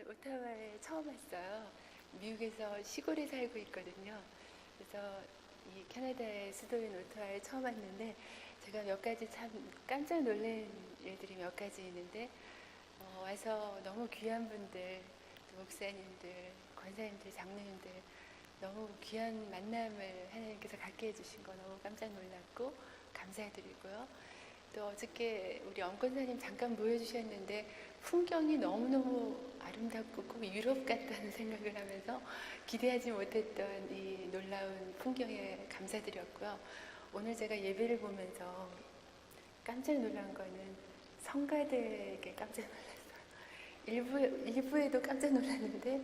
저는 오타와에 처음 왔어요. 미국에서 시골에 살고 있거든요. 그래서 이 캐나다의 수도인 오타와에 처음 왔는데 제가 몇 가지 참 깜짝 놀란 일들이 몇 가지 있는데 와서 너무 귀한 분들, 또 목사님들, 권사님들, 장로님들 너무 귀한 만남을 하나님께서 갖게 해주신 거 너무 깜짝 놀랐고 감사드리고요. 또 어저께 우리 엄권사님 잠깐 보여주셨는데 풍경이 너무너무 아름답고 꼭 유럽 같다는 생각을 하면서 기대하지 못했던 이 놀라운 풍경에 감사드렸고요. 오늘 제가 예배를 보면서 깜짝 놀란 거는 성가대에게 깜짝 놀랐어요. 일부에도 깜짝 놀랐는데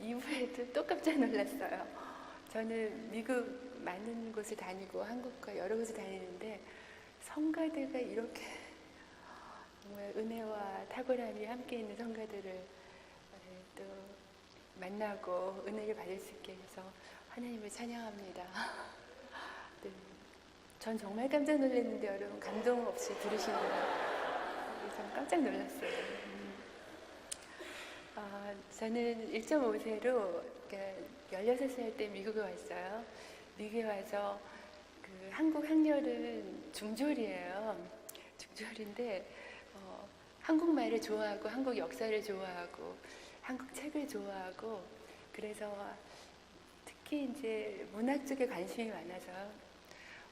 2부에도 또 깜짝 놀랐어요. 저는 미국 많은 곳을 다니고 한국과 여러 곳을 다니는데 성가대가 이렇게 정말 은혜와 탁월함이 함께 있는 성가대를 또 만나고 은혜를 받을 수 있게 해서 하나님을 찬양합니다. 네. 전 정말 깜짝 놀랐는데 여러분 감동 없이 들으시느라 그래서 깜짝 놀랐어요. 저는 1.5세로 16살 때 미국에 왔어요. 미국에 와서 그 한국 학렬은 중졸이에요. 중졸인데 한국말을 좋아하고 한국 역사를 좋아하고 한국 책을 좋아하고 그래서 특히 이제 문학 쪽에 관심이 많아서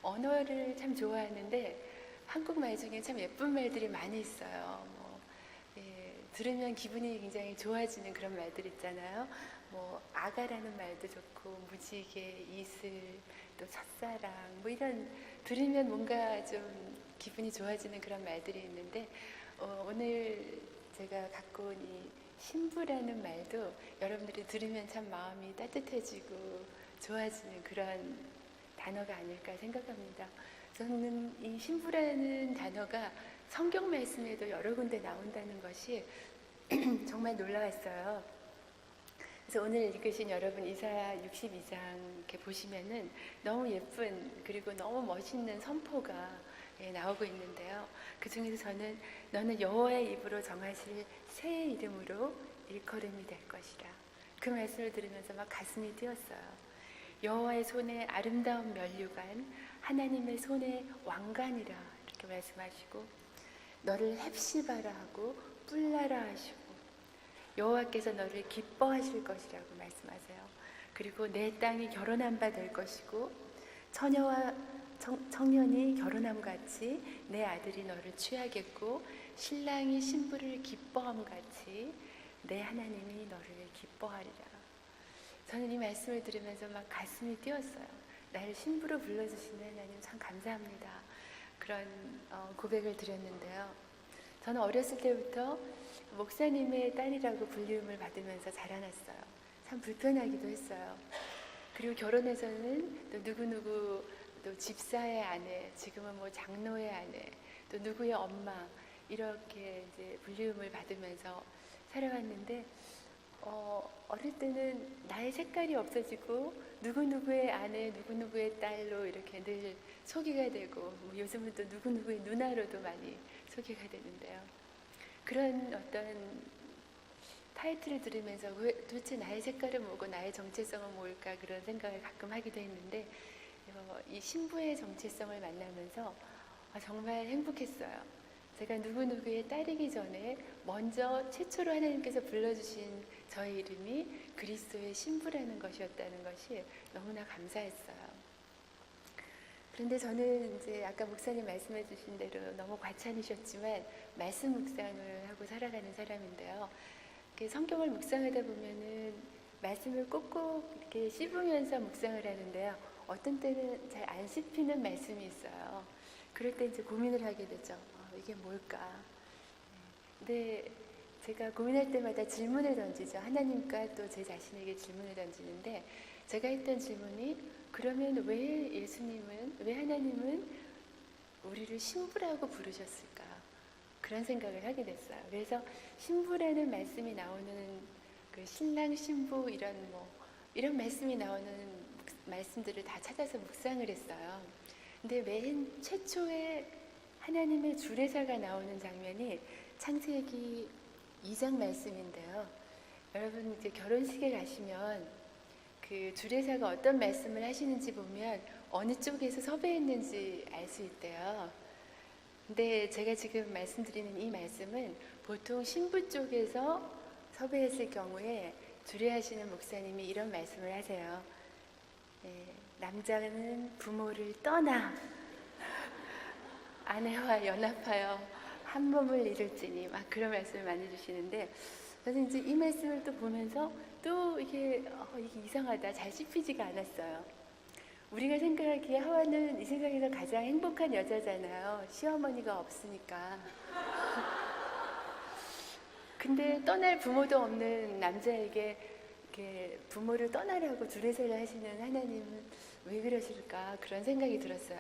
언어를 참 좋아하는데 한국말 중에 참 예쁜 말들이 많이 있어요. 들으면 기분이 굉장히 좋아지는 그런 말들 있잖아요. 뭐 아가라는 말도 좋고 무지개, 이슬, 또 첫사랑 뭐 이런 들으면 뭔가 좀 기분이 좋아지는 그런 말들이 있는데 오늘 제가 갖고 온 이 신부라는 말도 여러분들이 들으면 참 마음이 따뜻해지고 좋아지는 그런 단어가 아닐까 생각합니다. 저는 이 신부라는 단어가 성경 말씀에도 여러 군데 나온다는 것이 정말 놀라웠어요. 그래서 오늘 읽으신 여러분 이사야 62장 이렇게 보시면은 너무 예쁜 그리고 너무 멋있는 선포가 나오고 있는데요. 그 중에서 저는 너는 여호와의 입으로 정하실 새 이름으로 일컬음이 될 것이라. 그 말씀을 들으면서 막 가슴이 뛰었어요. 여호와의 손에 아름다운 면류관, 하나님의 손에 왕관이라 이렇게 말씀하시고 너를 헵시바라 하고 뿔라라 하시고 여호와께서 너를 기뻐하실 것이라고 말씀하세요. 그리고 내 땅이 결혼한 바 될 것이고 처녀와 청년이 결혼함 같이 내 아들이 너를 취하겠고 신랑이 신부를 기뻐함 같이 내 하나님이 너를 기뻐하리라. 저는 이 말씀을 들으면서 막 가슴이 뛰었어요. 나를 신부로 불러주시는 하나님 참 감사합니다. 그런 고백을 드렸는데요. 저는 어렸을 때부터 목사님의 딸이라고 불림을 받으면서 자라났어요. 참 불편하기도 했어요. 그리고 결혼해서는 또 누구누구 또 집사의 아내, 지금은 뭐 장로의 아내, 또 누구의 엄마 이렇게 이제 불림을 받으면서 살아왔는데 어릴 때는 나의 색깔이 없어지고 누구누구의 아내, 누구누구의 딸로 이렇게 늘 소개가 되고 뭐 요즘은 또 누구누구의 누나로도 많이 소개가 되는데요. 그런 어떤 타이틀을 들으면서 도대체 나의 색깔은 뭐고 나의 정체성은 뭘까 그런 생각을 가끔 하기도 했는데 이 신부의 정체성을 만나면서 정말 행복했어요. 제가 누구누구의 딸이기 전에 먼저 최초로 하나님께서 불러주신 저의 이름이 그리스도의 신부라는 것이었다는 것이 너무나 감사했어요. 그런데 저는 이제 아까 목사님 말씀해 주신 대로 너무 과찬이셨지만 말씀 묵상을 하고 살아가는 사람인데요. 성경을 묵상하다 보면은 말씀을 꼭꼭 이렇게 씹으면서 묵상을 하는데요. 어떤 때는 잘 안 씹히는 말씀이 있어요. 그럴 때 이제 고민을 하게 되죠. 이게 뭘까? 근데 제가 고민할 때마다 질문을 던지죠. 하나님과 또 제 자신에게 질문을 던지는데 제가 했던 질문이 그러면 왜 하나님은 우리를 신부라고 부르셨을까? 그런 생각을 하게 됐어요. 그래서 신부라는 말씀이 나오는 그 신랑 신부 이런 말씀이 나오는 말씀들을 다 찾아서 묵상을 했어요. 근데 맨 최초에 하나님의 주례사가 나오는 장면이 창세기 2장 말씀인데요. 여러분 이제 결혼식에 가시면 그 주례사가 어떤 말씀을 하시는지 보면 어느 쪽에서 섭외했는지 알 수 있대요. 근데 제가 지금 말씀드리는 이 말씀은 보통 신부 쪽에서 섭외했을 경우에 주례하시는 목사님이 이런 말씀을 하세요. 남자는 부모를 떠나 아내와 연합하여 한 몸을 이룰지니, 막 그런 말씀을 많이 주시는데, 저는 이제 이 말씀을 또 보면서 또 이게 이상하다, 잘 씹히지가 않았어요. 우리가 생각하기에 하와는 이 세상에서 가장 행복한 여자잖아요. 시어머니가 없으니까. 근데 떠날 부모도 없는 남자에게 이렇게 부모를 떠나라고 주례사를 하시는 하나님은 왜 그러실까, 그런 생각이 들었어요.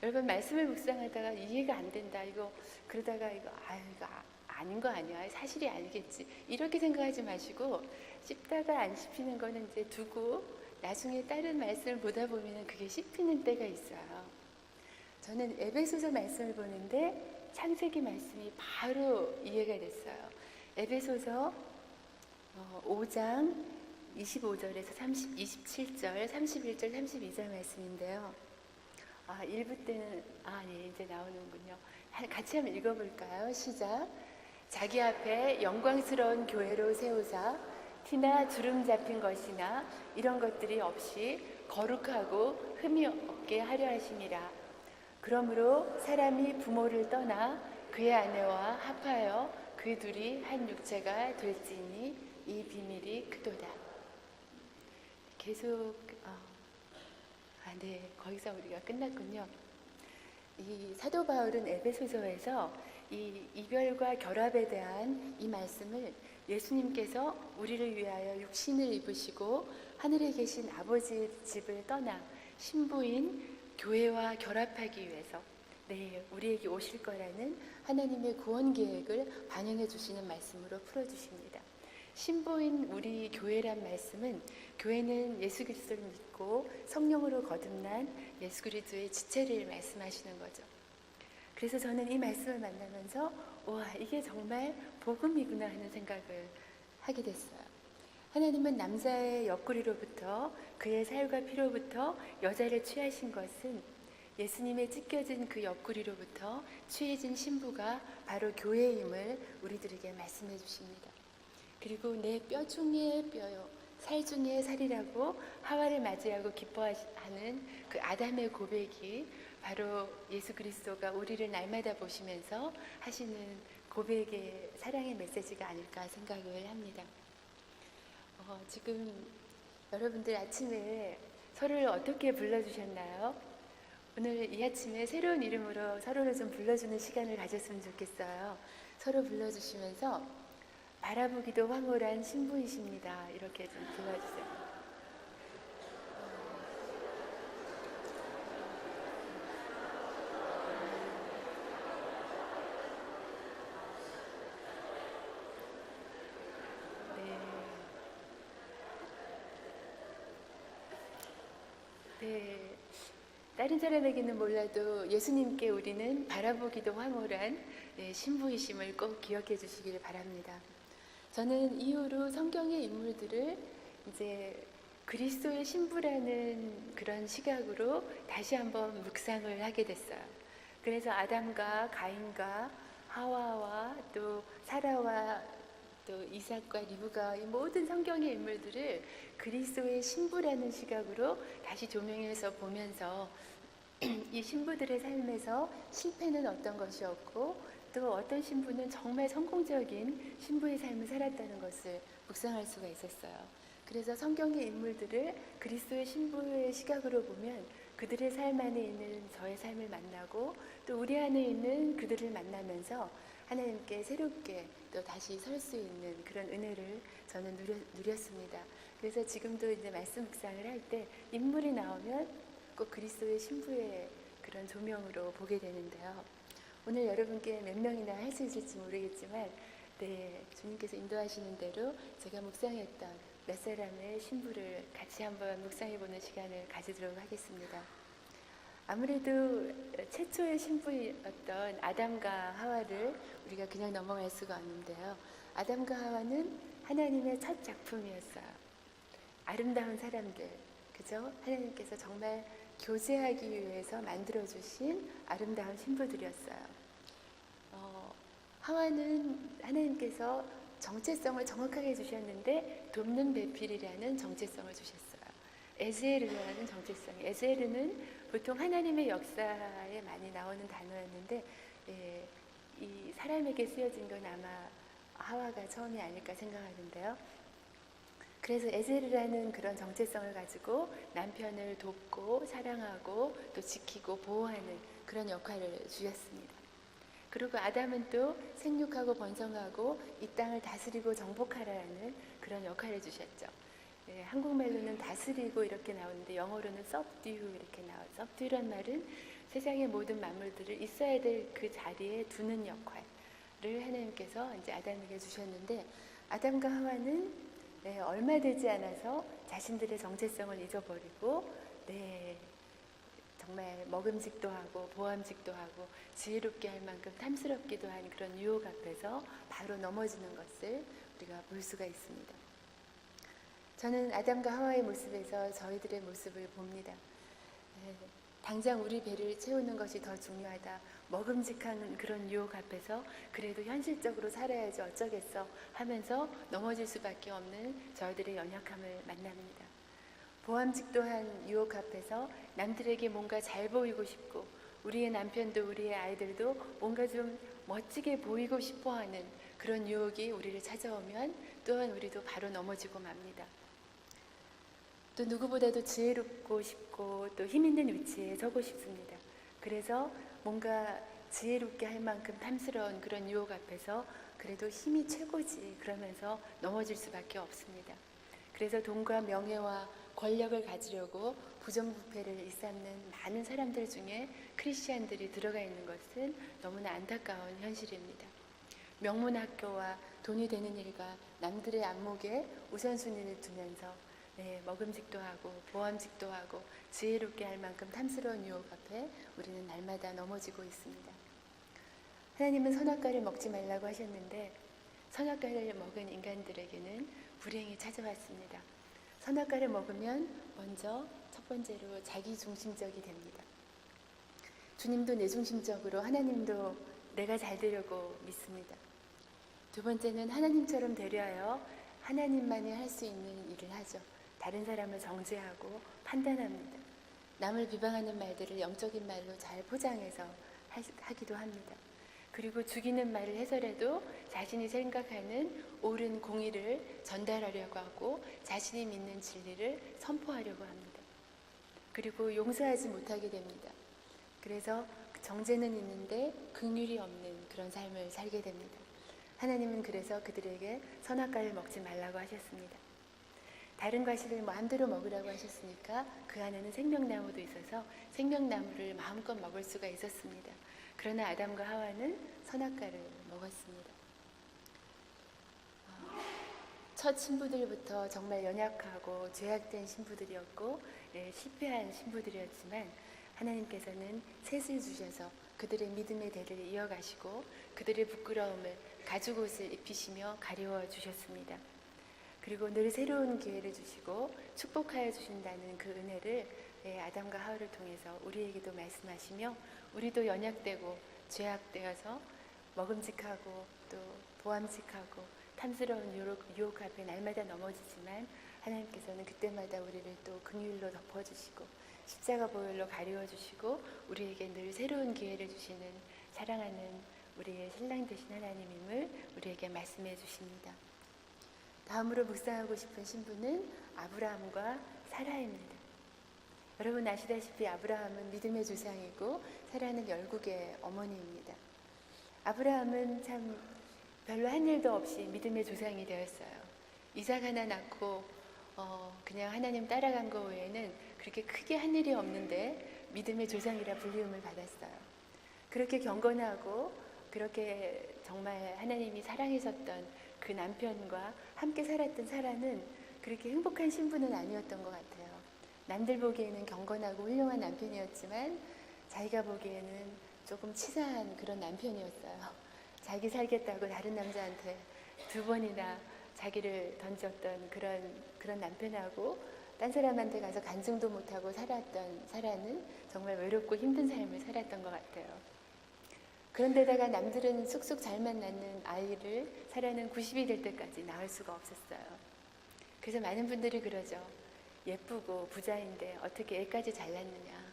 여러분, 말씀을 묵상하다가 이해가 안 된다, 이거 그러다가 이거 아닌 거 아니야, 사실이 아니겠지, 이렇게 생각하지 마시고 씹다가 안 씹히는 거는 이제 두고 나중에 다른 말씀을 보다 보면 그게 씹히는 때가 있어요. 저는 에베소서 말씀을 보는데 창세기 말씀이 바로 이해가 됐어요. 에베소서 5장 25절에서 27절, 31절, 32절 말씀인데요. 1부 때는 이제 나오는군요. 같이 한번 읽어볼까요? 시작. 자기 앞에 영광스러운 교회로 세우사 티나 주름 잡힌 것이나 이런 것들이 없이 거룩하고 흠이 없게 하려 하심이라. 그러므로 사람이 부모를 떠나 그의 아내와 합하여 그 둘이 한 육체가 될지니 이 비밀이 크도다. 계속 거기서 우리가 끝났군요. 이 사도 바울은 에베소서에서 이 이별과 결합에 대한 이 말씀을 예수님께서 우리를 위하여 육신을 입으시고 하늘에 계신 아버지의 집을 떠나 신부인 교회와 결합하기 위해서 우리에게 오실 거라는 하나님의 구원 계획을 반영해 주시는 말씀으로 풀어주십니다. 신부인 우리 교회란 말씀은, 교회는 예수 그리스도를 믿고 성령으로 거듭난 예수 그리스도의 지체를 말씀하시는 거죠. 그래서 저는 이 말씀을 만나면서 와, 이게 정말 복음이구나 하는 생각을 하게 됐어요. 하나님은 남자의 옆구리로부터, 그의 살과 피로부터 여자를 취하신 것은 예수님의 찢겨진 그 옆구리로부터 취해진 신부가 바로 교회임을 우리들에게 말씀해 주십니다. 그리고 내 뼈 중에 뼈요, 살 중에 살이라고 하와를 맞이하고 기뻐하는 그 아담의 고백이 바로 예수 그리스도가 우리를 날마다 보시면서 하시는 고백의 사랑의 메시지가 아닐까 생각을 합니다. 지금 여러분들 아침에 서로를 어떻게 불러주셨나요? 오늘 이 아침에 새로운 이름으로 서로를 좀 불러주는 시간을 가졌으면 좋겠어요. 서로 불러주시면서 바라보기도 황홀한 신부이십니다, 이렇게 좀 불러주세요. 네. 다른 사람에게는 몰라도 예수님께 우리는 바라보기도 황홀한 신부이심을 꼭 기억해 주시기를 바랍니다. 저는 이후로 성경의 인물들을 이제 그리스도의 신부라는 그런 시각으로 다시 한번 묵상을 하게 됐어요. 그래서 아담과 가인과 하와와 또 사라와 또 이삭과 리브가, 이 모든 성경의 인물들을 그리스도의 신부라는 시각으로 다시 조명해서 보면서 이 신부들의 삶에서 실패는 어떤 것이었고 또 어떤 신부는 정말 성공적인 신부의 삶을 살았다는 것을 묵상할 수가 있었어요. 그래서 성경의 인물들을 그리스도의 신부의 시각으로 보면 그들의 삶 안에 있는 저의 삶을 만나고 또 우리 안에 있는 그들을 만나면서 하나님께 새롭게 또 다시 설 수 있는 그런 은혜를 저는 누렸습니다. 그래서 지금도 이제 말씀 묵상을 할 때 인물이 나오면 꼭 그리스도의 신부의 그런 조명으로 보게 되는데요. 오늘 여러분께 몇 명이나 할 수 있을지 모르겠지만 주님께서 인도하시는 대로 제가 묵상했던 몇 사람의 신부를 같이 한번 묵상해보는 시간을 가지도록 하겠습니다. 아무래도 최초의 신부였던 아담과 하와를 우리가 그냥 넘어갈 수가 없는데요. 아담과 하와는 하나님의 첫 작품이었어요. 아름다운 사람들, 그죠? 하나님께서 정말 교제하기 위해서 만들어주신 아름다운 신부들이었어요. 하와는 하나님께서 정체성을 정확하게 주셨는데 돕는 배필이라는 정체성을 주셨어요. 에즈에르라는 정체성. 에즈에르는 보통 하나님의 역사에 많이 나오는 단어였는데 이 사람에게 쓰여진 건 아마 하와가 처음이 아닐까 생각하는데요. 그래서 에즈에르라는 그런 정체성을 가지고 남편을 돕고 사랑하고 또 지키고 보호하는 그런 역할을 주셨습니다. 그리고 아담은 또 생육하고 번성하고 이 땅을 다스리고 정복하라는 그런 역할을 주셨죠. 네, 한국말로는 다스리고 이렇게 나오는데 영어로는 subdue 이렇게 나와요. subdue란 말은 세상의 모든 만물들을 있어야 될 그 자리에 두는 역할을 하나님께서 이제 아담에게 주셨는데 아담과 하와는 얼마 되지 않아서 자신들의 정체성을 잊어버리고 정말 먹음직도 하고 보암직도 하고 지혜롭게 할 만큼 탐스럽기도 한 그런 유혹 앞에서 바로 넘어지는 것을 우리가 볼 수가 있습니다. 저는 아담과 하와의 모습에서 저희들의 모습을 봅니다. 당장 우리 배를 채우는 것이 더 중요하다. 먹음직한 그런 유혹 앞에서 그래도 현실적으로 살아야지 어쩌겠어 하면서 넘어질 수밖에 없는 저희들의 연약함을 만납니다. 보암직도한 유혹 앞에서 남들에게 뭔가 잘 보이고 싶고 우리의 남편도 우리의 아이들도 뭔가 좀 멋지게 보이고 싶어하는 그런 유혹이 우리를 찾아오면 또한 우리도 바로 넘어지고 맙니다. 또 누구보다도 지혜롭고 싶고 또 힘 있는 위치에 서고 싶습니다. 그래서 뭔가 지혜롭게 할 만큼 탐스러운 그런 유혹 앞에서 그래도 힘이 최고지 그러면서 넘어질 수밖에 없습니다. 그래서 돈과 명예와 권력을 가지려고 부정부패를 일삼는 많은 사람들 중에 크리스찬들이 들어가 있는 것은 너무나 안타까운 현실입니다. 명문학교와 돈이 되는 일과 남들의 안목에 우선순위를 두면서 먹음직도 하고 보암직도 하고 지혜롭게 할 만큼 탐스러운 유혹 앞에 우리는 날마다 넘어지고 있습니다. 하나님은 선악과를 먹지 말라고 하셨는데 선악과를 먹은 인간들에게는 불행이 찾아왔습니다. 선악과를 먹으면 먼저 첫 번째로 자기중심적이 됩니다. 주님도 내중심적으로 하나님도 내가 잘 되려고 믿습니다. 두 번째는 하나님처럼 되려하여 하나님만이 할 수 있는 일을 하죠. 다른 사람을 정죄하고 판단합니다. 남을 비방하는 말들을 영적인 말로 잘 포장해서 하기도 합니다. 그리고 죽이는 말을 해서라도 자신이 생각하는 옳은 공의를 전달하려고 하고 자신이 믿는 진리를 선포하려고 합니다. 그리고 용서하지 못하게 됩니다. 그래서 정죄는 있는데 긍휼이 없는 그런 삶을 살게 됩니다. 하나님은 그래서 그들에게 선악과를 먹지 말라고 하셨습니다. 다른 과실을 마음대로 먹으라고 하셨으니까 그 안에는 생명나무도 있어서 생명나무를 마음껏 먹을 수가 있었습니다. 그러나 아담과 하와는 선악과를 먹었습니다. 첫 신부들부터 정말 연약하고 죄악된 신부들이었고 실패한 신부들이었지만 하나님께서는 셋을 주셔서 그들의 믿음의 대를 이어가시고 그들의 부끄러움을 가죽옷을 입히시며 가려워 주셨습니다. 그리고 늘 새로운 기회를 주시고 축복하여 주신다는 그 은혜를 아담과 하와를 통해서 우리에게도 말씀하시며 우리도 연약되고 죄악되어서 먹음직하고 또 보암직하고 탐스러운 유혹 앞에 날마다 넘어지지만 하나님께서는 그때마다 우리를 또 긍휼로 덮어주시고 십자가 보혈로 가리워주시고 우리에게 늘 새로운 기회를 주시는 사랑하는 우리의 신랑 되신 하나님임을 우리에게 말씀해 주십니다. 다음으로 묵상하고 싶은 신부는 아브라함과 사라입니다. 여러분 아시다시피 아브라함은 믿음의 조상이고 사라는 열국의 어머니입니다. 아브라함은 참 별로 한 일도 없이 믿음의 조상이 되었어요. 이삭 하나 낳고 그냥 하나님 따라간 거 외에는 그렇게 크게 한 일이 없는데 믿음의 조상이라 불리움을 받았어요. 그렇게 경건하고 그렇게 정말 하나님이 사랑하셨던 그 남편과 함께 살았던 사라는 그렇게 행복한 신부는 아니었던 것 같아요. 남들 보기에는 경건하고 훌륭한 남편이었지만 자기가 보기에는 조금 치사한 그런 남편이었어요. 자기 살겠다고 다른 남자한테 2번이나 자기를 던졌던 그런 남편하고 딴 사람한테 가서 간증도 못하고 살았던 사라는 정말 외롭고 힘든 삶을 살았던 것 같아요. 그런데다가 남들은 쑥쑥 잘만 낳는 아이를 사라는 90이 될 때까지 낳을 수가 없었어요. 그래서 많은 분들이 그러죠. 예쁘고 부자인데 어떻게 애까지 잘 낳느냐.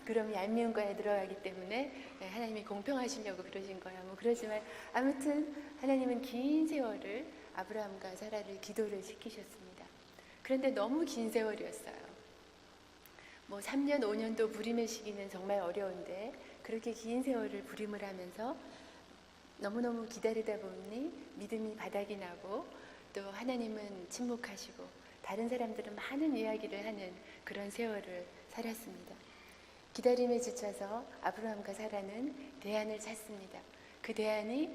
그럼 얄미운 과에 들어가기 때문에 하나님이 공평하시려고 그러신 거야. 뭐 그러지만 아무튼 하나님은 긴 세월을 아브라함과 사라를 기도를 시키셨습니다. 그런데 너무 긴 세월이었어요. 뭐 3년, 5년도 부림의 시기는 정말 어려운데 그렇게 긴 세월을 부림을 하면서 너무너무 기다리다 보니 믿음이 바닥이 나고 또 하나님은 침묵하시고 다른 사람들은 많은 이야기를 하는 그런 세월을 살았습니다. 기다림에 지쳐서 아브라함과 사라는 대안을 찾습니다. 그 대안이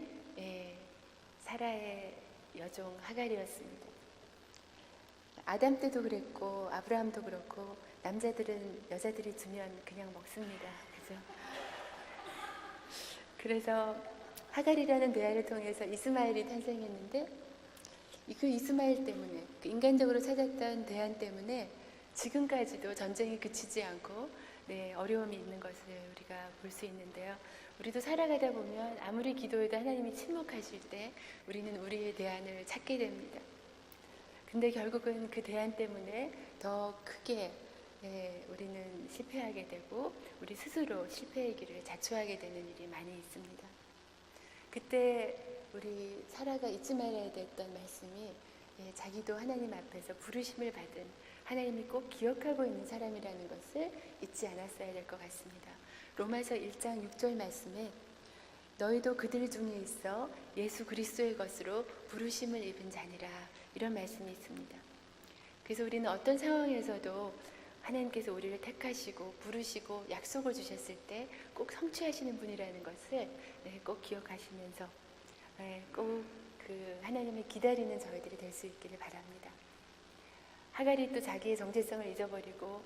사라의 여종 하갈이었습니다. 아담 때도 그랬고 아브라함도 그렇고 남자들은 여자들이 주면 그냥 먹습니다. 그죠? 그래서 하갈이라는 대안을 통해서 이스마엘이 탄생했는데 그 이스마엘 때문에 그 인간적으로 찾았던 대안 때문에 지금까지도 전쟁이 그치지 않고 어려움이 있는 것을 우리가 볼 수 있는데요. 우리도 살아가다 보면 아무리 기도해도 하나님이 침묵하실 때 우리는 우리의 대안을 찾게 됩니다. 근데 결국은 그 대안 때문에 더 크게 우리는 실패하게 되고 우리 스스로 실패의 길을 자초하게 되는 일이 많이 있습니다. 그때 우리 사라가 잊지 말아야 됐던 말씀이 자기도 하나님 앞에서 부르심을 받은 하나님이 꼭 기억하고 있는 사람이라는 것을 잊지 않았어야 될 것 같습니다. 로마서 1장 6절 말씀에 너희도 그들 중에 있어 예수 그리스도의 것으로 부르심을 입은 자니라 이런 말씀이 있습니다. 그래서 우리는 어떤 상황에서도 하나님께서 우리를 택하시고 부르시고 약속을 주셨을 때 꼭 성취하시는 분이라는 것을 꼭 기억하시면서 꼭 그 하나님을 기다리는 저희들이 될 수 있기를 바랍니다. 하갈이 또 자기의 정체성을 잊어버리고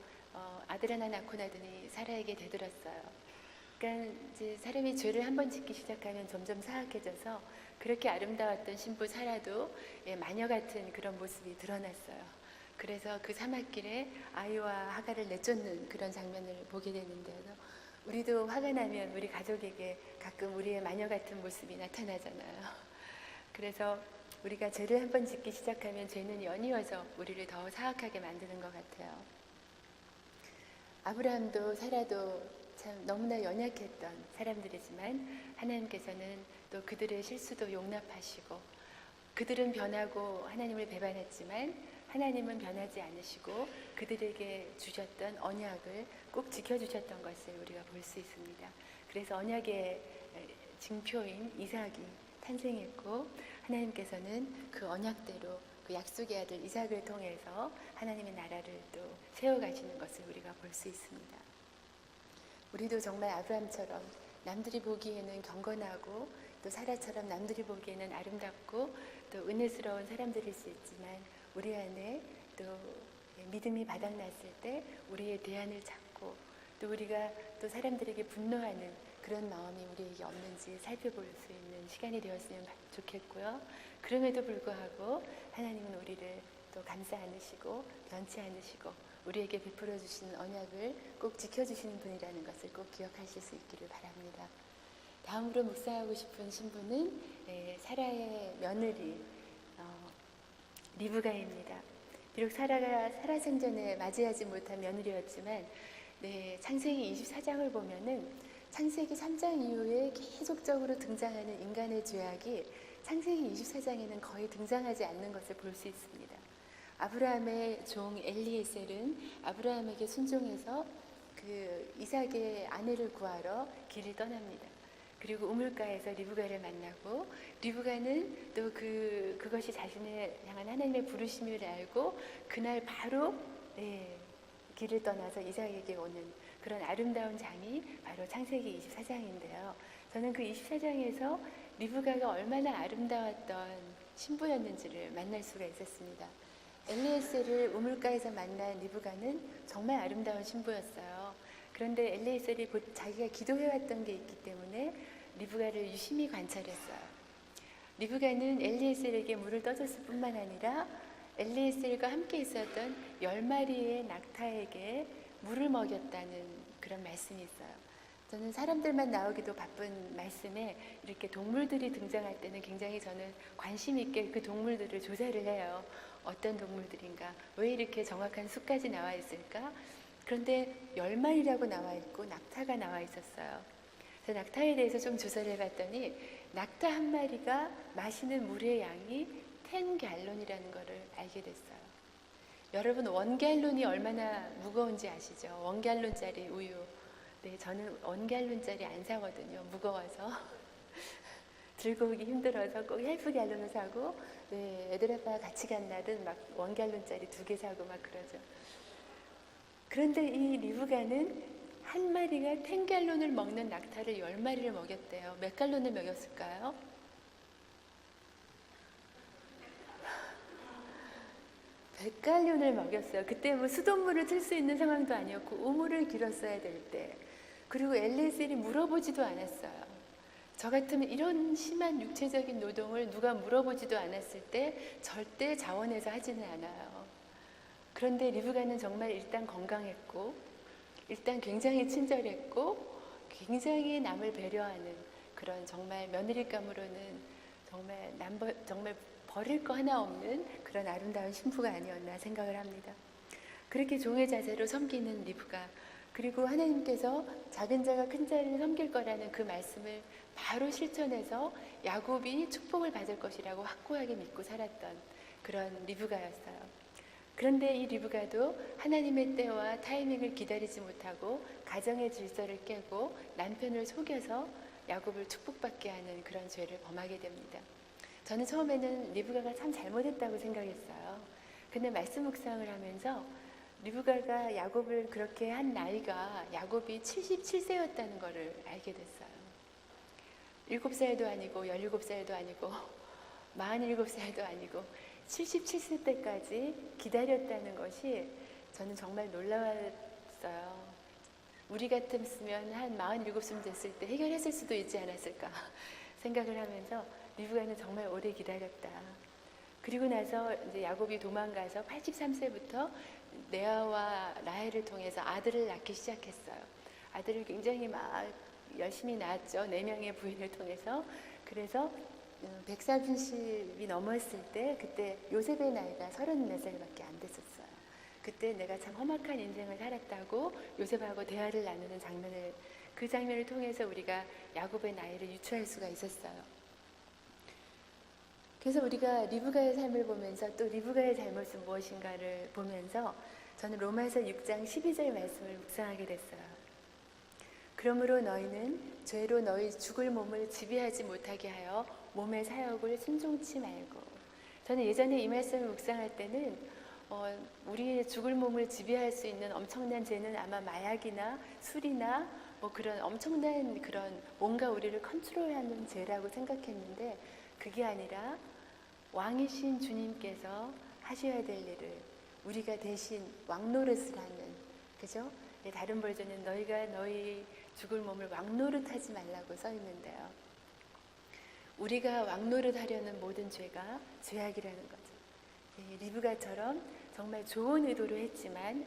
아들 하나 낳고 나더니 사라에게 되돌았어요. 그러니까 이제 사람이 죄를 한번 짓기 시작하면 점점 사악해져서 그렇게 아름다웠던 신부 사라도 마녀 같은 그런 모습이 드러났어요. 그래서 그 사막길에 아이와 하갈을 내쫓는 그런 장면을 보게 되는데요. 우리도 화가 나면 우리 가족에게 가끔 우리의 마녀 같은 모습이 나타나잖아요. 그래서 우리가 죄를 한번 짓기 시작하면 죄는 연이어서 우리를 더 사악하게 만드는 것 같아요. 아브라함도 사라도 참 너무나 연약했던 사람들이지만 하나님께서는 또 그들의 실수도 용납하시고 그들은 변하고 하나님을 배반했지만 하나님은 변하지 않으시고 그들에게 주셨던 언약을 꼭 지켜주셨던 것을 우리가 볼 수 있습니다. 그래서 언약의 징표인 이삭이 탄생했고 하나님께서는 그 언약대로 그 약속의 아들 이삭을 통해서 하나님의 나라를 또 세워가시는 것을 우리가 볼 수 있습니다. 우리도 정말 아브라함처럼 남들이 보기에는 경건하고 또 사라처럼 남들이 보기에는 아름답고 또 은혜스러운 사람들일 수 있지만 우리 안에 또 믿음이 바닥났을 때 우리의 대안을 찾고 또 우리가 또 사람들에게 분노하는 그런 마음이 우리에게 없는지 살펴볼 수 있는 시간이 되었으면 좋겠고요. 그럼에도 불구하고 하나님은 우리를 또 감싸 안으시고 변치 않으시고 우리에게 베풀어 주시는 언약을 꼭 지켜주시는 분이라는 것을 꼭 기억하실 수 있기를 바랍니다. 다음으로 묵상하고 싶은 신부는 사라의 며느리 리브가입니다. 비록 사라가 살아생전에 맞이하지 못한 며느리였지만 창세기 24장을 보면은 창세기 3장 이후에 계속적으로 등장하는 인간의 죄악이 창세기 24장에는 거의 등장하지 않는 것을 볼 수 있습니다. 아브라함의 종 엘리에셀은 아브라함에게 순종해서 그 이삭의 아내를 구하러 길을 떠납니다. 그리고 우물가에서 리브가를 만나고 리브가는 또 그것이 자신을 향한 하나님의 부르심을 알고 그날 바로 길을 떠나서 이삭에게 오는 그런 아름다운 장이 바로 창세기 24장인데요. 저는 그 24장에서 리브가가 얼마나 아름다웠던 신부였는지를 만날 수가 있었습니다. 엘리에셀을 우물가에서 만난 리브가는 정말 아름다운 신부였어요. 그런데 엘리에셀이 자기가 기도해왔던 게 있기 때문에 리브가를 유심히 관찰했어요. 리브가는 엘리에셀에게 물을 떠줬을 뿐만 아니라 엘리에셀과 함께 있었던 10마리의 낙타에게 물을 먹였다는 그런 말씀이 있어요. 저는 사람들만 나오기도 바쁜 말씀에 이렇게 동물들이 등장할 때는 굉장히 저는 관심 있게 그 동물들을 조사를 해요. 어떤 동물들인가? 왜 이렇게 정확한 수까지 나와 있을까? 그런데 10마리라고 나와 있고 낙타가 나와 있었어요. 그래서 낙타에 대해서 좀 조사를 해봤더니 낙타 한 마리가 마시는 물의 양이 10갤론이라는 것을 알게 됐어요. 여러분 1갤론이 얼마나 무거운지 아시죠? 1갤론짜리 우유. 네, 저는 1갤론짜리 안 사거든요. 무거워서. 들고 오기 힘들어서 꼭 헬프 갤론을 사고, 네, 애들 아빠가 같이 간 날은 막 1갤론짜리 2개 사고 막 그러죠. 그런데 이 리브가는 한 마리가 10갤론을 먹는 낙타를 10마리를 먹였대요. 몇 갤론을 먹였을까요? 100갤론을 먹였어요. 그때 뭐 수돗물을 틀 수 있는 상황도 아니었고 우물을 길었어야 될 때, 그리고 엘리에셀이 물어보지도 않았어요. 저 같으면 이런 심한 육체적인 노동을 누가 물어보지도 않았을 때 절대 자원해서 하지는 않아요. 그런데 리브가는 정말 일단 건강했고, 일단 굉장히 친절했고, 굉장히 남을 배려하는 그런 정말 며느리감으로는 정말 버릴 거 하나 없는 그런 아름다운 신부가 아니었나 생각을 합니다. 그렇게 종의 자세로 섬기는 리브가, 그리고 하나님께서 작은 자가 큰 자를 섬길 거라는 그 말씀을 바로 실천해서 야곱이 축복을 받을 것이라고 확고하게 믿고 살았던 그런 리브가였어요. 그런데 이 리브가도 하나님의 때와 타이밍을 기다리지 못하고 가정의 질서를 깨고 남편을 속여서 야곱을 축복받게 하는 그런 죄를 범하게 됩니다. 저는 처음에는 리브가가 참 잘못했다고 생각했어요. 근데 말씀 묵상을 하면서 리브가가 야곱을 그렇게 한 나이가 야곱이 77세였다는 것을 알게 됐어요. 7살도 아니고 17살도 아니고 47살도 아니고 77세 때까지 기다렸다는 것이 저는 정말 놀라웠어요. 우리 같았으면 한 47쯤 됐을 때 해결했을 수도 있지 않았을까 생각을 하면서 리브가는 정말 오래 기다렸다. 그리고 나서 이제 야곱이 도망가서 83세부터 레아와 라헬을 통해서 아들을 낳기 시작했어요. 아들을 굉장히 막 열심히 낳았죠. 4명의 부인을 통해서. 그래서 130이 넘었을 때 그때 요셉의 나이가 34살밖에 안 됐었어요. 그때 내가 참 험악한 인생을 살았다고 요셉하고 대화를 나누는 장면을, 그 장면을 통해서 우리가 야곱의 나이를 유추할 수가 있었어요. 그래서 우리가 리브가의 삶을 보면서 또 리브가의 잘못은 무엇인가를 보면서 저는 로마서 6장 12절 말씀을 묵상하게 됐어요. 그러므로 너희는 죄로 너희 죽을 몸을 지배하지 못하게 하여 몸의 사역을 순종치 말고. 저는 예전에 이 말씀을 묵상할 때는 우리의 죽을 몸을 지배할 수 있는 엄청난 죄는 아마 마약이나 술이나 뭐 그런 엄청난 그런 뭔가 우리를 컨트롤하는 죄라고 생각했는데, 그게 아니라 왕이신 주님께서 하셔야 될 일을 우리가 대신 왕노릇을 하는, 그죠? 다른 버전은 너희가 너희 죽을 몸을 왕노릇하지 말라고 써 있는데요. 우리가 왕노릇 하려는 모든 죄가 죄악이라는 거죠. 리브가처럼 정말 좋은 의도로 했지만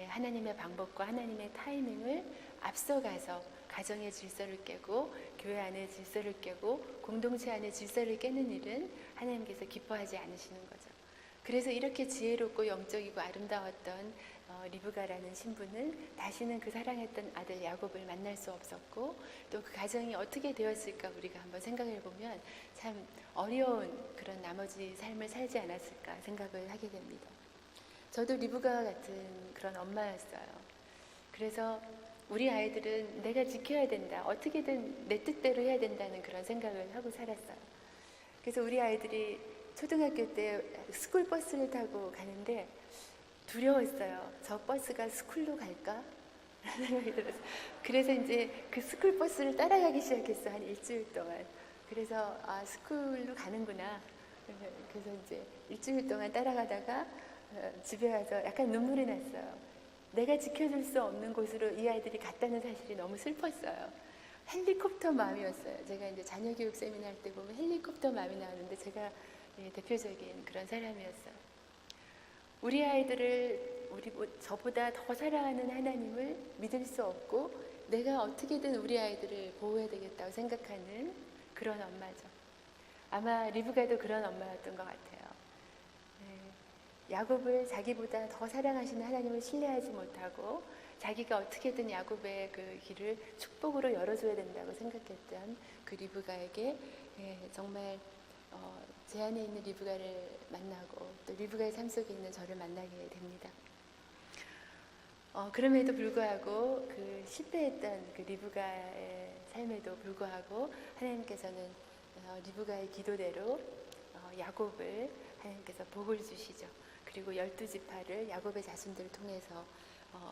하나님의 방법과 하나님의 타이밍을 앞서가서 가정의 질서를 깨고 교회 안의 질서를 깨고 공동체 안의 질서를 깨는 일은 하나님께서 기뻐하지 않으시는 거죠. 그래서 이렇게 지혜롭고 영적이고 아름다웠던 리브가라는 신부는 다시는 그 사랑했던 아들 야곱을 만날 수 없었고, 또 그 가정이 어떻게 되었을까 우리가 한번 생각해 보면 참 어려운 그런 나머지 삶을 살지 않았을까 생각을 하게 됩니다. 저도 리브가와 같은 그런 엄마였어요. 그래서 우리 아이들은 내가 지켜야 된다, 어떻게든 내 뜻대로 해야 된다는 그런 생각을 하고 살았어요. 그래서 우리 아이들이 초등학교 때 스쿨 버스를 타고 가는데 두려웠어요. 저 버스가 스쿨로 갈까? 라는 생각이 들었어요. 그래서 이제 그 스쿨 버스를 따라가기 시작했어, 한 일주일 동안. 그래서 스쿨로 가는구나. 그래서 이제 일주일 동안 따라가다가 집에 와서 약간 눈물이 났어요. 내가 지켜줄 수 없는 곳으로 이 아이들이 갔다는 사실이 너무 슬펐어요. 헬리콥터 맘이었어요. 제가 이제 자녀 교육 세미나 할 때 보면 헬리콥터 맘이 나오는데 제가 대표적인 그런 사람이었어요. 우리 아이들을 저보다 더 사랑하는 하나님을 믿을 수 없고 내가 어떻게든 우리 아이들을 보호해야 되겠다고 생각하는 그런 엄마죠. 아마 리브가도 그런 엄마였던 것 같아요. 야곱을 자기보다 더 사랑하시는 하나님을 신뢰하지 못하고 자기가 어떻게든 야곱의 그 길을 축복으로 열어줘야 된다고 생각했던 그 리브가에게 정말 제 안에 있는 리브가를 만나고 또 리브가의 삶 속에 있는 저를 만나게 됩니다. 그럼에도 불구하고 그 실패했던 그 리브가의 삶에도 불구하고 하나님께서는 리브가의 기도대로 야곱을 하나님께서 복을 주시죠. 그리고 12지파를 야곱의 자손들을 통해서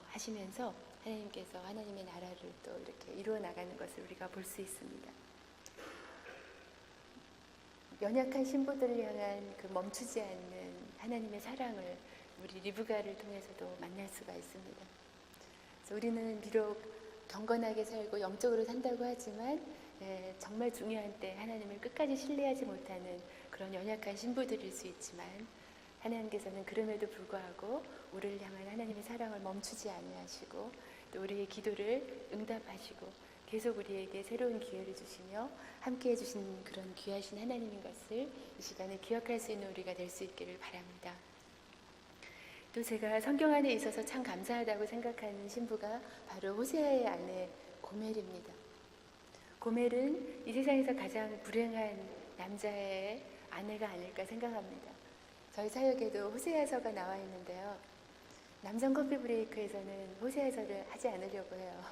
하시면서 하나님께서 하나님의 나라를 또 이렇게 이루어 나가는 것을 우리가 볼 수 있습니다. 연약한 신부들을 향한 그 멈추지 않는 하나님의 사랑을 우리 리브가를 통해서도 만날 수가 있습니다. 그래서 우리는 비록 경건하게 살고 영적으로 산다고 하지만 정말 중요한 때 하나님을 끝까지 신뢰하지 못하는 그런 연약한 신부들일 수 있지만 하나님께서는 그럼에도 불구하고 우리를 향한 하나님의 사랑을 멈추지 아니하시고 또 우리의 기도를 응답하시고 계속 우리에게 새로운 기회를 주시며 함께해 주신 그런 귀하신 하나님인 것을 이 시간에 기억할 수 있는 우리가 될 수 있기를 바랍니다. 또 제가 성경 안에 있어서 참 감사하다고 생각하는 신부가 바로 호세아의 아내 고멜입니다. 고멜은 이 세상에서 가장 불행한 남자의 아내가 아닐까 생각합니다. 저희 사역에도 호세아서가 나와 있는데요. 남성 커피 브레이크에서는 호세아서를 하지 않으려고 해요.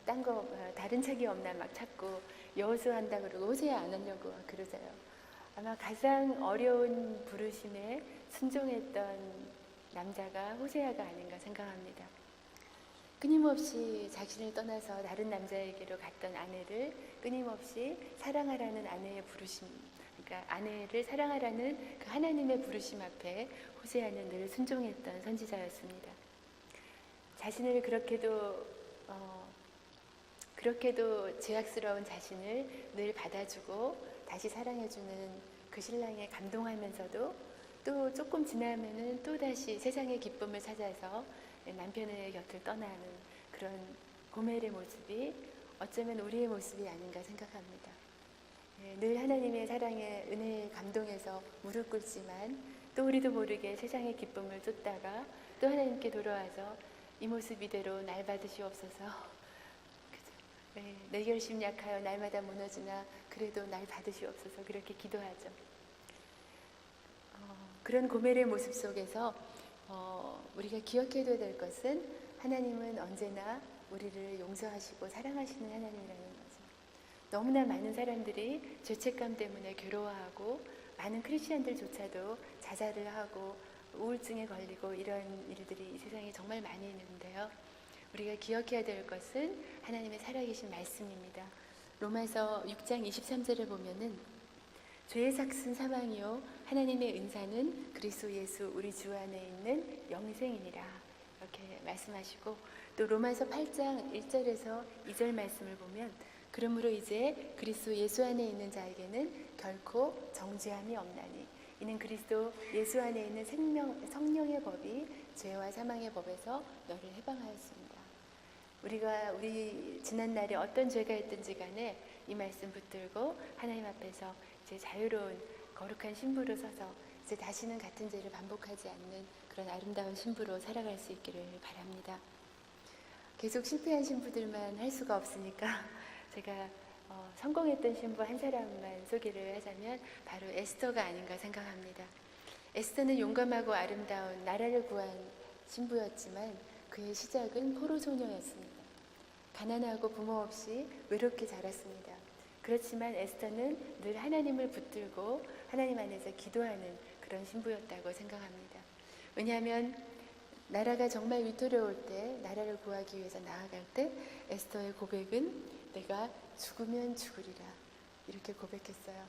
그냥 다른 책이 없나 막 찾고 여호수 한다 그러고 호세아 안 하려고 그러세요. 아마 가장 어려운 부르심에 순종했던 남자가 호세아가 아닌가 생각합니다. 끊임없이 자신을 떠나서 다른 남자에게로 갔던 아내를 끊임없이 사랑하라는 아내의 부르심, 그러니까 아내를 사랑하라는 그 하나님의 부르심 앞에 호세아는 늘 순종했던 선지자였습니다. 자신을 그렇게도 죄악스러운 자신을 늘 받아주고 다시 사랑해주는 그 신랑에 감동하면서도 또 조금 지나면은 또 다시 세상의 기쁨을 찾아서 남편의 곁을 떠나는 그런 고멜의 모습이 어쩌면 우리의 모습이 아닌가 생각합니다. 늘 하나님의 사랑에 은혜에 감동해서 무릎 꿇지만 또 우리도 모르게 세상의 기쁨을 쫓다가 또 하나님께 돌아와서 이 모습 이대로 날 받으시옵소서. 내 결심 약하여 날마다 무너지나 그래도 날 받으시옵소서 그렇게 기도하죠. 그런 고멜의 모습 속에서 우리가 기억해둬야 될 것은 하나님은 언제나 우리를 용서하시고 사랑하시는 하나님이라는 거죠. 너무나 많은 사람들이 죄책감 때문에 괴로워하고 많은 크리스천들조차도 자살을 하고 우울증에 걸리고 이런 일들이 이 세상에 정말 많이 있는데요. 우리가 기억해야 될 것은 하나님의 살아계신 말씀입니다. 로마서 6장 23절을 보면은 죄의 삭은 사망이요 하나님의 은사는 그리스도 예수 우리 주 안에 있는 영생이니라 이렇게 말씀하시고 또 로마서 8장 1절에서 2절 말씀을 보면 그러므로 이제 그리스도 예수 안에 있는 자에게는 결코 정죄함이 없나니 이는 그리스도 예수 안에 있는 성령의 법이 죄와 사망의 법에서 너를 해방하였습니다. 우리 지난날에 어떤 죄가 있든지 간에 이 말씀 붙들고 하나님 앞에서 이제 자유로운 거룩한 신부로 서서 이제 다시는 같은 죄를 반복하지 않는 그런 아름다운 신부로 살아갈 수 있기를 바랍니다. 계속 실패한 신부들만 할 수가 없으니까 제가 성공했던 신부 한 사람만 소개를 하자면 바로 에스더가 아닌가 생각합니다. 에스더는 용감하고 아름다운 나라를 구한 신부였지만 그의 시작은 포로 소녀였습니다. 가난하고 부모 없이 외롭게 자랐습니다. 그렇지만 에스더는 늘 하나님을 붙들고 하나님 안에서 기도하는 그런 신부였다고 생각합니다. 왜냐하면 나라가 정말 위태로울 때 나라를 구하기 위해서 나아갈 때 에스더의 고백은 내가 죽으면 죽으리라 이렇게 고백했어요.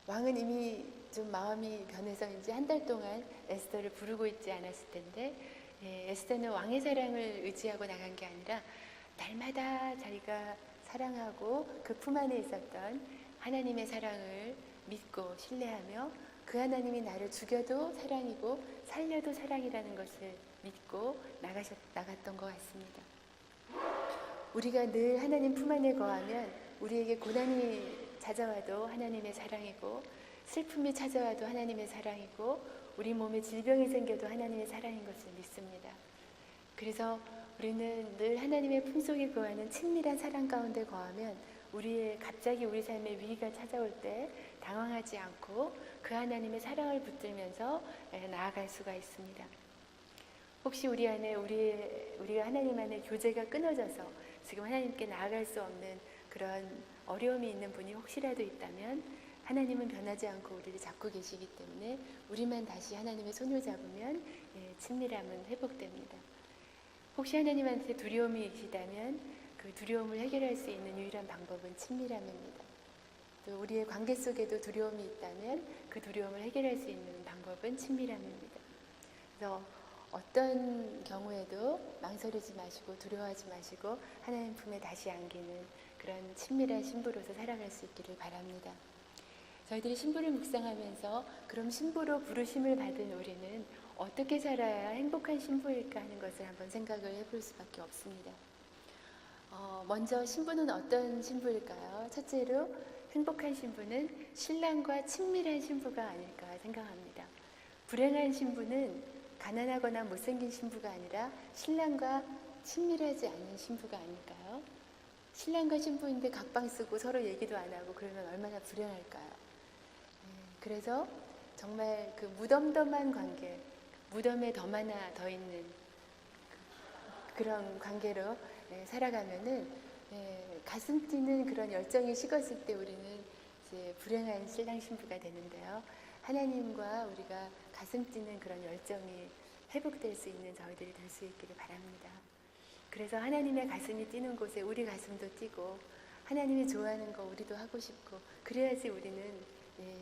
왕은 이미 좀 마음이 변해서인지 한 달 동안 에스더를 부르고 있지 않았을 텐데 에스더는 왕의 사랑을 의지하고 나간 게 아니라 날마다 자기가 사랑하고 그 품 안에 있었던 하나님의 사랑을 믿고 신뢰하며 그 하나님이 나를 죽여도 사랑이고 살려도 사랑이라는 것을 믿고 나갔던 것 같습니다. 우리가 늘 하나님 품 안에 거하면 우리에게 고난이 찾아와도 하나님의 사랑이고 슬픔이 찾아와도 하나님의 사랑이고 우리 몸에 질병이 생겨도 하나님의 사랑인 것을 믿습니다. 그래서 우리는 늘 하나님의 품속에 거하는 친밀한 사랑 가운데 거하면 갑자기 우리 삶에 위기가 찾아올 때 당황하지 않고 그 하나님의 사랑을 붙들면서 나아갈 수가 있습니다. 혹시 우리가 하나님 안에 교제가 끊어져서 지금 하나님께 나아갈 수 없는 그런 어려움이 있는 분이 혹시라도 있다면 하나님은 변하지 않고 우리를 잡고 계시기 때문에 우리만 다시 하나님의 손을 잡으면 친밀함은 회복됩니다. 혹시 하나님한테 두려움이 있다면 그 두려움을 해결할 수 있는 유일한 방법은 친밀함입니다. 또 우리의 관계 속에도 두려움이 있다면 그 두려움을 해결할 수 있는 방법은 친밀함입니다. 그래서 어떤 경우에도 망설이지 마시고 두려워하지 마시고 하나님 품에 다시 안기는 그런 친밀한 신부로서 살아갈 수 있기를 바랍니다. 저희들이 신부를 묵상하면서 그럼 신부로 부르심을 받은 우리는 어떻게 살아야 행복한 신부일까 하는 것을 한번 생각을 해볼 수밖에 없습니다. 먼저 신부는 어떤 신부일까요? 첫째로 행복한 신부는 신랑과 친밀한 신부가 아닐까 생각합니다. 불행한 신부는 가난하거나 못생긴 신부가 아니라 신랑과 친밀하지 않은 신부가 아닐까요? 신랑과 신부인데 각방 쓰고 서로 얘기도 안 하고 그러면 얼마나 불행할까요? 그래서 정말 그 무덤덤한 관계, 무덤에 덤 하나 더 있는 그런 관계로 살아가면은 가슴 뛰는 그런 열정이 식었을 때 우리는 이제 불행한 신랑 신부가 되는데요. 하나님과 우리가 가슴 뛰는 그런 열정이 회복될 수 있는 저희들이 될 수 있기를 바랍니다. 그래서 하나님의 가슴이 뛰는 곳에 우리 가슴도 뛰고 하나님이 좋아하는 거 우리도 하고 싶고 그래야지 우리는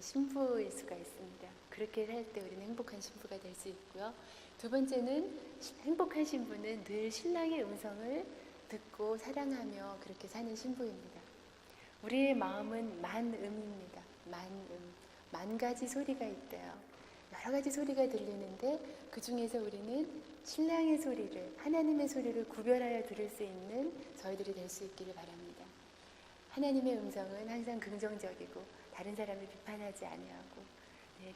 신부일 수가 있습니다. 그렇게 할 때 우리는 행복한 신부가 될 수 있고요. 두 번째는 행복한 신부는 늘 신랑의 음성을 듣고 사랑하며 그렇게 사는 신부입니다. 우리의 마음은 만음입니다. 만 가지 소리가 있대요. 여러 가지 소리가 들리는데 그 중에서 우리는 신랑의 소리를, 하나님의 소리를 구별하여 들을 수 있는 저희들이 될 수 있기를 바랍니다. 하나님의 음성은 항상 긍정적이고 다른 사람을 비판하지 아니하고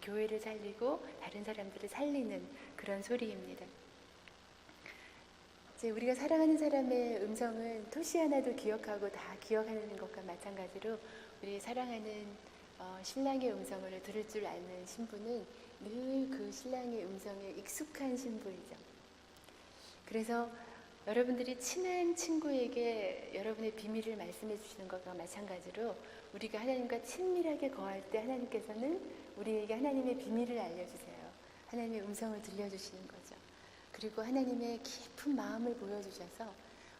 교회를 살리고 다른 사람들을 살리는 그런 소리입니다. 이제 우리가 사랑하는 사람의 음성은 토시 하나도 기억하고 다 기억하는 것과 마찬가지로 우리 사랑하는 신랑의 음성을 들을 줄 아는 신부는 늘 그 신랑의 음성에 익숙한 신부이죠. 그래서 여러분들이 친한 친구에게 여러분의 비밀을 말씀해 주시는 것과 마찬가지로 우리가 하나님과 친밀하게 거할 때 하나님께서는 우리에게 하나님의 비밀을 알려주세요. 하나님의 음성을 들려주시는 거죠. 그리고 하나님의 깊은 마음을 보여주셔서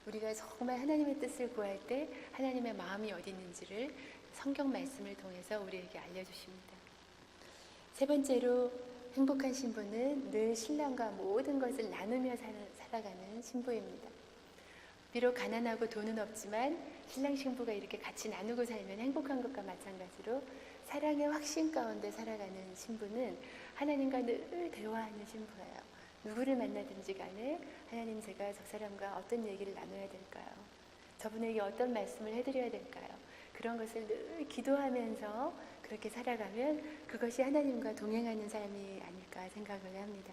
우리가 정말 하나님의 뜻을 구할 때 하나님의 마음이 어디 있는지를 성경 말씀을 통해서 우리에게 알려주십니다. 세 번째로 행복한 신부는 늘 신랑과 모든 것을 나누며 살아가는 신부입니다. 비록 가난하고 돈은 없지만 신랑 신부가 이렇게 같이 나누고 살면 행복한 것과 마찬가지로 사랑의 확신 가운데 살아가는 신부는 하나님과 늘 대화하는 신부예요. 누구를 만나든지 간에 하나님, 제가 저 사람과 어떤 얘기를 나눠야 될까요? 저분에게 어떤 말씀을 해드려야 될까요? 그런 것을 늘 기도하면서 그렇게 살아가면 그것이 하나님과 동행하는 삶이 아닐까 생각을 합니다.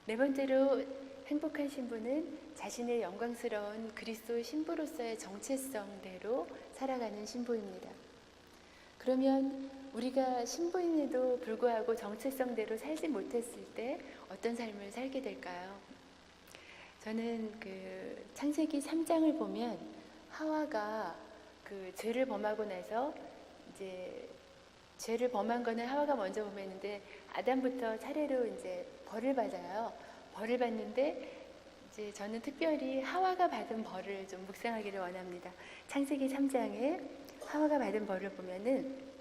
네 번째로 행복한 신부는 자신의 영광스러운 그리스도 신부로서의 정체성대로 살아가는 신부입니다. 그러면 우리가 신부임에도 불구하고 정체성대로 살지 못했을 때 어떤 삶을 살게 될까요? 저는 그 창세기 3장을 보면 하와가 그 죄를 범하고 나서 이제 죄를 범한 거는 하와가 먼저 범했는데 아담부터 차례로 이제 벌을 받아요. 벌을 받는데 이제 저는 특별히 하와가 받은 벌을 좀 묵상하기를 원합니다. 창세기 3장에 하와가 받은 벌을 보면은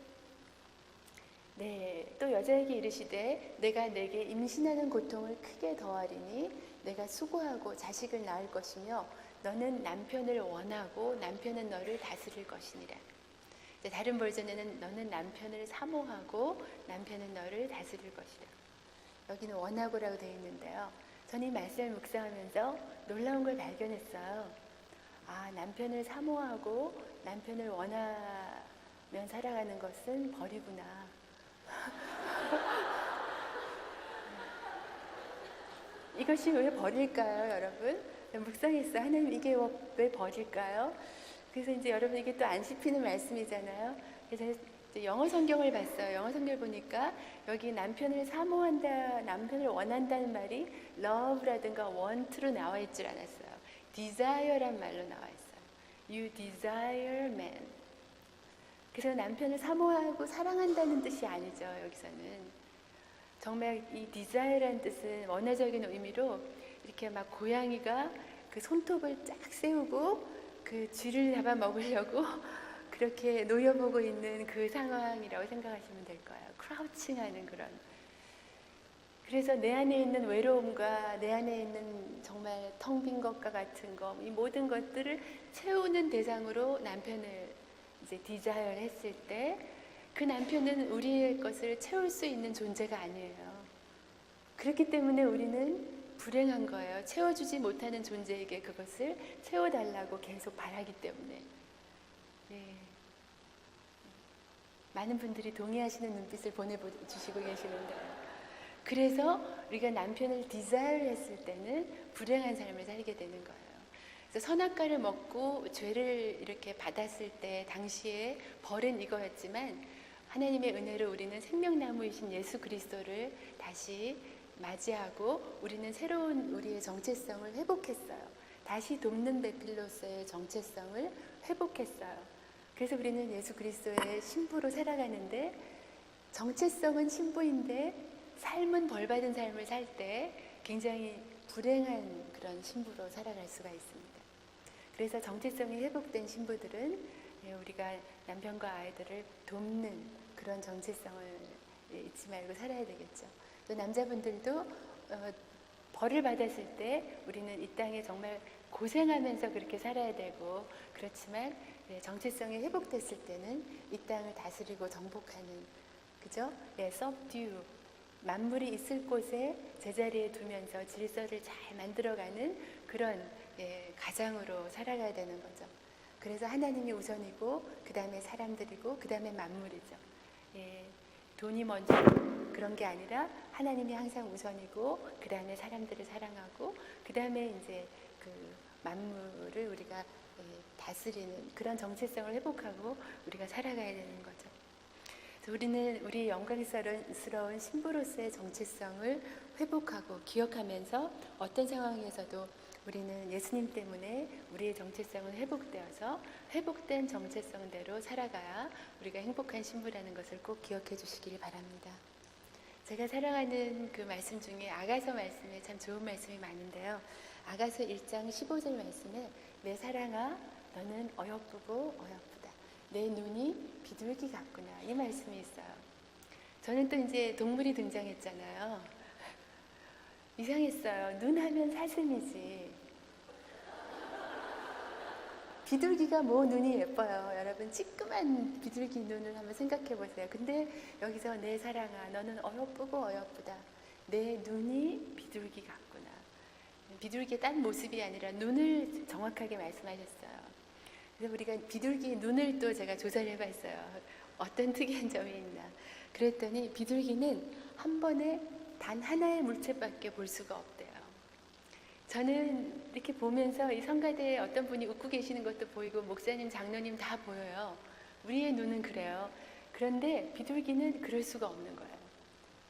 또 여자에게 이르시되 내가 내게 임신하는 고통을 크게 더하리니 내가 수고하고 자식을 낳을 것이며 너는 남편을 원하고 남편은 너를 다스릴 것이니라. 다른 버전에는 너는 남편을 사모하고 남편은 너를 다스릴 것이라. 여기는 원하고라고 되어 있는데요. 저는 이 말씀을 묵상하면서 놀라운 걸 발견했어요. 아, 남편을 사모하고 남편을 원하면 살아가는 것은 벌이구나. 이것이 왜 벌일까요, 여러분? 묵상했어요. 하나님, 이게 왜 벌일까요? 그래서 이제 여러분, 이게 또 안 씹히는 말씀이잖아요. 그래서 영어 성경을 봤어요. 영어 성경을 보니까 여기 남편을 사모한다, 남편을 원한다는 말이 love라든가 want로 나와 있질 않았어요. desire란 말로 나와 있어요. You desire man. 그래서 남편을 사모하고 사랑한다는 뜻이 아니죠, 여기서는. 정말 이 desire라는 뜻은 원어적인 의미로 이렇게 막 고양이가 그 손톱을 쫙 세우고 그 쥐를 잡아 먹으려고 그렇게 노려보고 있는 그 상황이라고 생각하시면 될 거예요. 크라우칭하는 그런. 그래서 내 안에 있는 외로움과 내 안에 있는 정말 텅 빈 것과 같은 것, 이 모든 것들을 채우는 대상으로 남편을 이제 디자이어 했을 때 그 남편은 우리의 것을 채울 수 있는 존재가 아니에요. 그렇기 때문에 우리는 불행한 거예요. 채워주지 못하는 존재에게 그것을 채워달라고 계속 바라기 때문에. 네. 많은 분들이 동의하시는 눈빛을 보내주시고 계시는데요. 그래서 우리가 남편을 디자이어 했을 때는 불행한 삶을 살게 되는 거예요. 그래서 선악과를 먹고 죄를 이렇게 받았을 때 당시에 벌은 이거였지만 하나님의 은혜로 우리는 생명나무이신 예수 그리스도를 다시 맞이하고 우리는 새로운 우리의 정체성을 회복했어요. 다시 돕는 베필로스의 정체성을 회복했어요. 그래서 우리는 예수 그리스도의 신부로 살아가는데 정체성은 신부인데 삶은 벌받은 삶을 살 때 굉장히 불행한 그런 신부로 살아갈 수가 있습니다. 그래서 정체성이 회복된 신부들은 우리가 남편과 아이들을 돕는 그런 정체성을 잊지 말고 살아야 되겠죠. 또 남자분들도 벌을 받았을 때 우리는 이 땅에 정말 고생하면서 그렇게 살아야 되고 그렇지만 정체성이 회복됐을 때는 이 땅을 다스리고 정복하는 그죠? subdue 만물이 있을 곳에 제자리에 두면서 질서를 잘 만들어가는 그런 가장으로 살아가야 되는 거죠. 그래서 하나님이 우선이고 그 다음에 사람들이고 그 다음에 만물이죠. 돈이 먼저 그런 게 아니라 하나님이 항상 우선이고 그 다음에 사람들을 사랑하고 그 다음에 이제 그 만물을 우리가 다스리는 그런 정체성을 회복하고 우리가 살아가야 되는 거죠. 그래서 우리는 우리 영광스러운 신부로서의 정체성을 회복하고 기억하면서 어떤 상황에서도 우리는 예수님 때문에 우리의 정체성은 회복되어서 회복된 정체성대로 살아가야 우리가 행복한 신부라는 것을 꼭 기억해 주시길 바랍니다. 제가 사랑하는 그 말씀 중에 아가서 말씀에 참 좋은 말씀이 많은데요. 아가서 1장 15절 말씀에 내 사랑아 너는 어여쁘고 어여쁘다. 내 눈이 비둘기 같구나. 이 말씀이 있어요. 저는 또 이제 동물이 등장했잖아요. 이상했어요. 눈 하면 사슴이지. 비둘기가 뭐 눈이 예뻐요. 여러분 찌끄만 비둘기 눈을 한번 생각해 보세요. 근데 여기서 내 사랑아 너는 어여쁘고 어여쁘다. 내 눈이 비둘기 같구나. 비둘기의 딴 모습이 아니라 눈을 정확하게 말씀하셨어요. 그래서 우리가 비둘기 눈을 또 제가 조사를 해봤어요. 어떤 특이한 점이 있나. 그랬더니 비둘기는 한 번에 단 하나의 물체밖에 볼 수가 없대요. 저는 이렇게 보면서 이 성가대에 어떤 분이 웃고 계시는 것도 보이고 목사님, 장로님 다 보여요. 우리의 눈은 그래요. 그런데 비둘기는 그럴 수가 없는 거예요.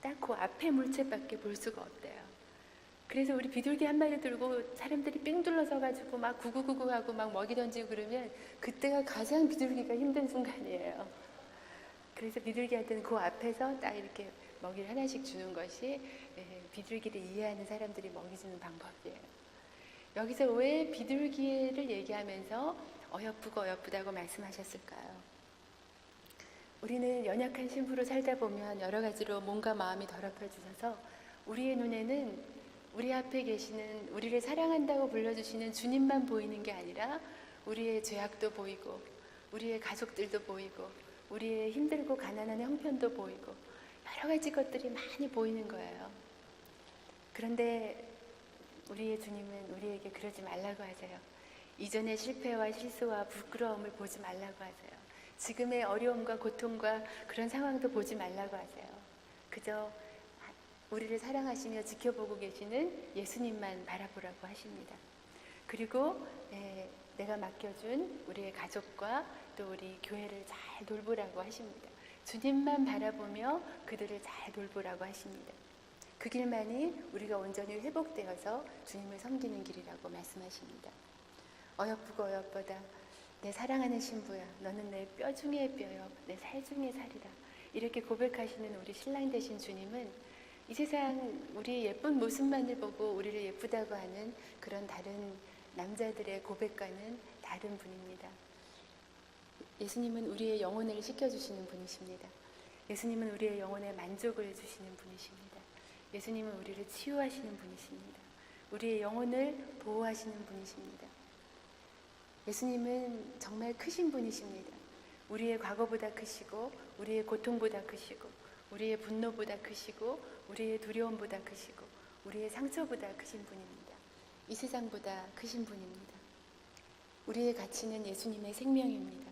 딱 그 앞에 물체밖에 볼 수가 없대요. 그래서 우리 비둘기 한 마리 들고 사람들이 삥 둘러서가지고 막 구구구구 하고 막 먹이 던지고 그러면 그때가 가장 비둘기가 힘든 순간이에요. 그래서 비둘기한테는 그 앞에서 딱 이렇게 먹이를 하나씩 주는 것이 비둘기를 이해하는 사람들이 먹이 주는 방법이에요. 여기서 왜 비둘기를 얘기하면서 어여쁘고 어여쁘다고 말씀하셨을까요? 우리는 연약한 신부로 살다 보면 여러 가지로 몸과 마음이 더럽혀지셔서 우리의 눈에는 우리 앞에 계시는 우리를 사랑한다고 불러주시는 주님만 보이는 게 아니라 우리의 죄악도 보이고 우리의 가족들도 보이고 우리의 힘들고 가난한 형편도 보이고 여러 가지 것들이 많이 보이는 거예요. 그런데 우리의 주님은 우리에게 그러지 말라고 하세요. 이전의 실패와 실수와 부끄러움을 보지 말라고 하세요. 지금의 어려움과 고통과 그런 상황도 보지 말라고 하세요. 그저 우리를 사랑하시며 지켜보고 계시는 예수님만 바라보라고 하십니다. 그리고 내가 맡겨준 우리의 가족과 또 우리 교회를 잘 돌보라고 하십니다. 주님만 바라보며 그들을 잘 돌보라고 하십니다. 그 길만이 우리가 온전히 회복되어서 주님을 섬기는 길이라고 말씀하십니다. 어여쁘고 어여쁘다. 내 사랑하는 신부야. 너는 내 뼈 중의 뼈요. 내 살 중의 살이다. 이렇게 고백하시는 우리 신랑 되신 주님은 이 세상 우리의 예쁜 모습만을 보고 우리를 예쁘다고 하는 그런 다른 남자들의 고백과는 다른 분입니다. 예수님은 우리의 영혼을 지켜주시는 분이십니다. 예수님은 우리의 영혼에 만족을 주시는 분이십니다. 예수님은 우리를 치유하시는 분이십니다. 우리의 영혼을 보호하시는 분이십니다. 예수님은 정말 크신 분이십니다. 우리의 과거보다 크시고 우리의 고통보다 크시고 우리의 분노보다 크시고 우리의 두려움보다 크시고 우리의 상처보다 크신 분입니다. 이 세상보다 크신 분입니다. 우리의 가치는 예수님의 생명입니다.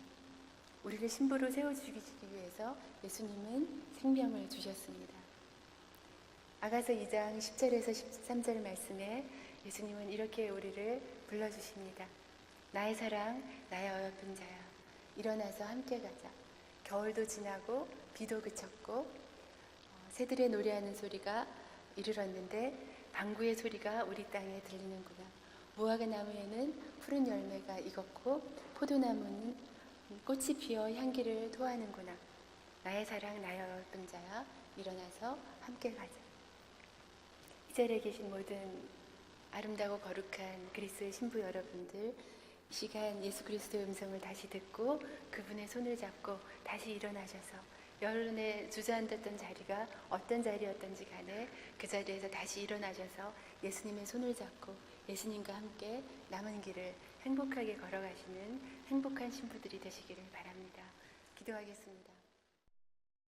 우리를 신부로 세워주기 위해서 예수님은 생명을 주셨습니다. 아가서 2장 10절에서 13절 말씀에 예수님은 이렇게 우리를 불러주십니다. 나의 사랑, 나의 어여쁜 자야. 일어나서 함께 가자. 겨울도 지나고 비도 그쳤고 새들의 노래하는 소리가 이르렀는데 방구의 소리가 우리 땅에 들리는구나. 무화과 나무에는 푸른 열매가 익었고 포도나무는 꽃이 피어 향기를 토하는구나. 나의 사랑, 나의 어여쁜 자야. 일어나서 함께 가자. 이 자리에 계신 모든 아름다고 거룩한 그리스도의 신부 여러분들, 이 시간 예수 그리스도의 음성을 다시 듣고 그분의 손을 잡고 다시 일어나셔서 여론에 주저앉았던 자리가 어떤 자리였던지 간에 그 자리에서 다시 일어나셔서 예수님의 손을 잡고 예수님과 함께 남은 길을 행복하게 걸어가시는 행복한 신부들이 되시기를 바랍니다. 기도하겠습니다.